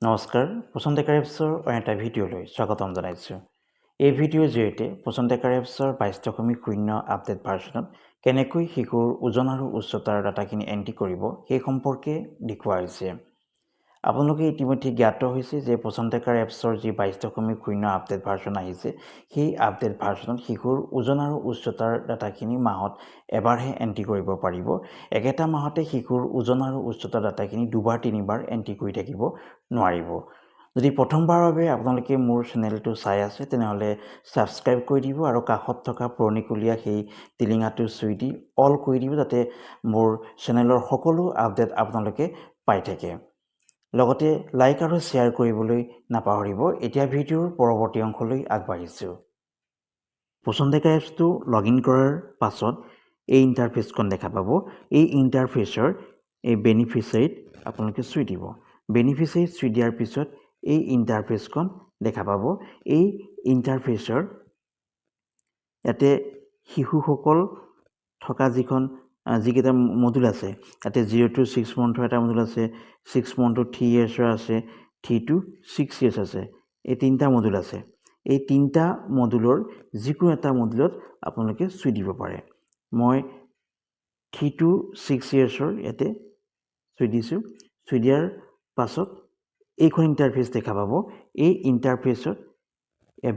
নমস্কাৰ, পোষণ ডেকাৰ এপছৰ এটা ভিডিঅ'লৈ স্বাগতম জনাইছোঁ। এই ভিডিঅ'ৰ জৰিয়তে পোষণ ডেকাৰ এপছৰ 22.0 আপডেট ভাৰ্চনত কেনেকৈ শিশুৰ ওজন আৰু উচ্চতাৰ ডাটাখিনি এণ্ট্ৰি কৰিব সেই সম্পৰ্কে দেখুওৱা হৈছে। আপোনালোকে ইতিমধ্যে জ্ঞাত হৈছে যে পোষণ ডেকাৰ এপছৰ যি 22.0 আপডেট ভাৰ্চন আহিছে, সেই আপডেট ভাৰ্চনত শিশুৰ ওজন আৰু উচ্চতাৰ ডাটাখিনি মাহত এবাৰহে এণ্ট্ৰি কৰিব পাৰিব। একেটা মাহতে শিশুৰ ওজন আৰু উচ্চতাৰ ডাটাখিনি দুবাৰ তিনিবাৰ এণ্ট্ৰি কৰি থাকিব নোৱাৰিব। যদি প্ৰথমবাৰৰ বাবে আপোনালোকে মোৰ চেনেলটো চাই আছে, তেনেহ'লে ছাবস্ক্ৰাইব কৰি দিব আৰু কাষত থকা পুৰণিকলীয়া সেই টিলিঙাটো চুই দি অল কৰি দিব, যাতে মোৰ চেনেলৰ সকলো আপডেট আপোনালোকে পাই থাকে। লগতে লাইক আৰু শ্বেয়াৰ কৰিবলৈ নাপাহৰিব। এতিয়া ভিডিঅ'ৰ পৰৱৰ্তী অংশলৈ আগবাঢ়িছোঁ। পোষণ ডেকাৰ এপছটো লগ ইন কৰাৰ পাছত এই ইণ্টাৰফেচখন দেখা পাব। এই ইণ্টাৰফেচৰ এই বেনিফিচিয়াৰীত আপোনালোকে চুই দিব। বেনিফিচিয়াৰীত চুই দিয়াৰ পিছত এই ইণ্টাৰফেচখন দেখা পাব। এই ইণ্টাৰফেচৰ ইয়াতে শিশুসকল থকা যিকেইটা মডুল আছে, ইয়াতে 0 to 6 monthৰ এটা মডুল আছে, 6 month to 3 yearsৰ আছে, 3 to 6 years আছে। এই তিনিটা মডুল আছে। এই তিনিটা মডুলৰ যিকোনো এটা মডুলত আপোনালোকে চুই দিব পাৰে। মই 3 to 6 yearsৰ ইয়াতে চুই দিছোঁ। চুই দিয়াৰ পাছত এইখন ইণ্টাৰফেচ দেখা পাব। এই ইণ্টাৰফেচত ইয়াৰ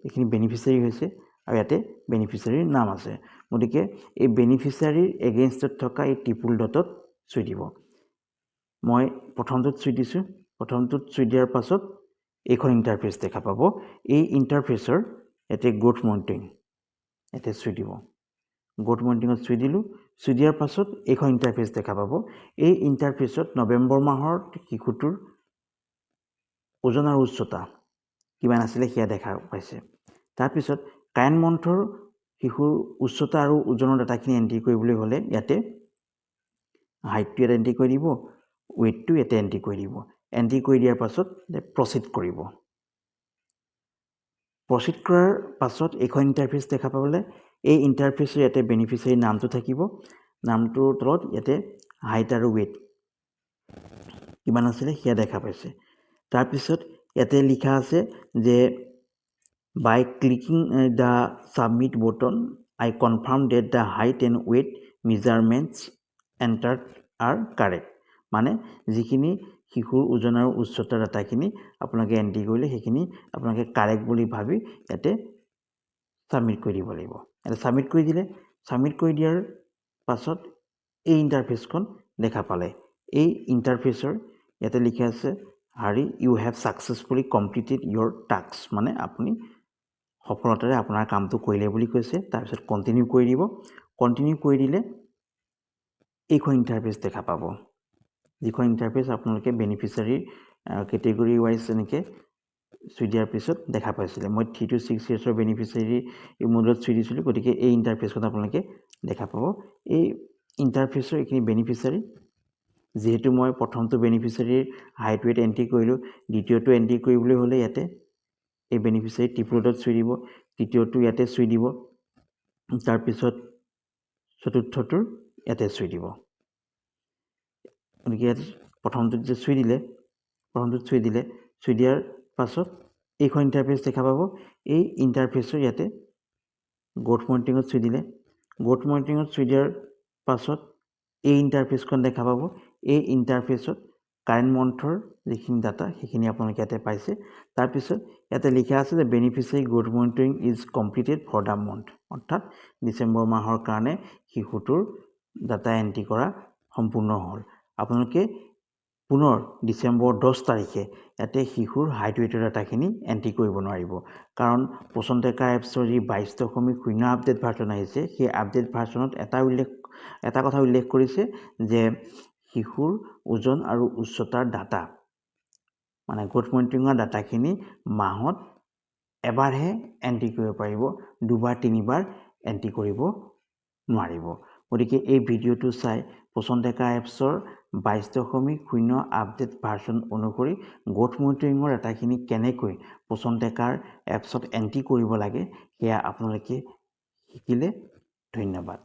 এইখিনি বেনিফিচিয়াৰী হৈছে আৰু ইয়াতে বেনিফিচিয়াৰীৰ নাম আছে। গতিকে এই বেনিফিচিয়াৰীৰ এগেইনষ্টত থকা এই ট্ৰিপুল ডটত চুই দিব। মই প্ৰথমটোত চুই দিছোঁ। প্ৰথমটোত চুই দিয়াৰ পাছত এইখন ইণ্টাৰফেচ দেখা পাব। এই ইণ্টাৰফেচৰ ইয়াতে গ্ৰ'থ মনিটৰিং ইয়াতে চুই দিব। গ্ৰ'থ মনিটৰিঙত চুই দিলোঁ। চুই দিয়াৰ পাছত এইখন ইণ্টাৰফেচ দেখা পাব। এই ইণ্টাৰফেচত নৱেম্বৰ মাহৰ শিশুটোৰ ওজন আৰু উচ্চতা কিমান আছিলে সেয়া দেখা পাইছে। তাৰপিছত কাৰেণ্ট মন্থৰ শিশুৰ উচ্চতা আৰু ওজনৰ ডাটাখিনি এণ্ট্ৰি কৰিবলৈ হ'লে ইয়াতে হাইটটো ইয়াতে এণ্ট্ৰি কৰি দিব, ৱেইটটো ইয়াতে এণ্ট্ৰি কৰি দিব। এণ্ট্ৰি কৰি দিয়াৰ পাছত প্ৰচিড কৰিব। প্ৰচিড কৰাৰ পাছত এইখন ইণ্টাৰফেচ দেখা পাবলৈ এই ইণ্টাৰফেচৰ ইয়াতে বেনিফিচিয়াৰী নামটো থাকিব। নামটোৰ তলত ইয়াতে হাইট আৰু ৱেইট কিমান আছিলে সেয়া দেখা পাইছে। তাৰপিছত ইয়াতে লিখা আছে যে by clicking the submit button, I confirm that the height and weight measurements entered are correct. মানে যিখিনি শিশুৰ ওজন আৰু উচ্চতাৰ ডাটাখিনি আপোনালোকে এণ্ট্ৰি কৰিলে সেইখিনি আপোনালোকে কাৰেক্ট বুলি ভাবি ইয়াতে ছাবমিট কৰি দিব লাগিব। ইয়াতে ছাবমিট কৰি দিলে, ছাবমিট কৰি দিয়াৰ পাছত এই ইণ্টাৰফেচখন দেখা পালে। এই ইণ্টাৰফেচৰ ইয়াতে লিখা আছে hurray you have successfully completed your task, মানে আপুনি সফলতাৰে আপোনাৰ কামটো কৰিলে বুলি কৈছে। তাৰপিছত কণ্টিনিউ কৰি দিব। কণ্টিনিউ কৰি দিলে এইখন ইণ্টাৰফেচ দেখা পাব। যিখন ইণ্টাৰফেচ আপোনালোকে বেনিফিচিয়াৰীৰ কেটেগৰী ৱাইজ এনেকৈ চুই দিয়াৰ পিছত দেখা পাইছিলে। মই 3 to 6 yearsৰ বেনিফিচিয়াৰী এই মডুলত চুই দিছিলোঁ, গতিকে এই ইণ্টাৰফেচখন আপোনালোকে দেখা পাব। এই ইণ্টাৰফেচৰ এইখিনি বেনিফিচিয়াৰী, যিহেতু মই প্ৰথমটো বেনিফিচিয়াৰীৰ হাইট ৱেইট এণ্ট্ৰি কৰিলোঁ, দ্বিতীয়টো এণ্ট্ৰি কৰিবলৈ হ'লে ইয়াতে এই বেনিফিচিয়াৰী ট্ৰিপুলডত চুই দিব, তৃতীয়টো ইয়াতে চুই দিব, তাৰপিছত চতুৰ্থটোৰ ইয়াতে চুই দিব। গতিকে ইয়াত প্ৰথমটোত যে চুই দিলে, চুই দিয়াৰ পাছত এইখন ইণ্টাৰফেচ দেখা পাব। এই ইণ্টাৰফেচৰ ইয়াতে গ্ৰ'থ মনিটৰিঙত চুই দিলে। গ্ৰ'থ মনিটৰিঙত চুই দিয়াৰ পাছত এই ইণ্টাৰফেচখন দেখা পাব। এই ইণ্টাৰফেচত কাৰেণ্ট মন্থৰ যিখিনি ডাটা সেইখিনি আপোনালোকে ইয়াতে পাইছে। তাৰপিছত ইয়াতে লিখা আছে যে beneficiary growth monitoring is completed for the month, অৰ্থাৎ ডিচেম্বৰ মাহৰ কাৰণে শিশুটোৰ ডাটা এণ্ট্ৰি কৰা সম্পূৰ্ণ হ'ল। আপোনালোকে পুনৰ ডিচেম্বৰ 10 তাৰিখে ইয়াতে শিশুৰ হাইট ৱেইটৰ ডাটাখিনি এণ্ট্ৰি কৰিব নোৱাৰিব, কাৰণ পোষণ ডেকাৰ এপছৰ যি 22.0 আপডেট ভাৰ্চন আহিছে, সেই আপডেট ভাৰ্চনত এটা কথা উল্লেখ কৰিছে যে শিশুৰ ওজন আৰু উচ্চতাৰ ডাটা, মানে গ্ৰ'থ মনিটৰিঙৰ ডাটাখিনি মাহত এবাৰহে এণ্ট্ৰি কৰিব পাৰিব, দুবাৰ তিনিবাৰ এণ্ট্ৰি কৰিব নোৱাৰিব। গতিকে এই ভিডিঅ'টো চাই পোষণ ডেকাৰ এপছৰ 22.0 আপডেট ভাৰ্চন অনুসৰি গ্ৰ'থ মনিটৰিঙৰ ডাটাখিনি কেনেকৈ পোষণ ডেকাৰ এপছত এণ্ট্ৰি কৰিব লাগে সেয়া আপোনালোকে শিকিলে। ধন্যবাদ।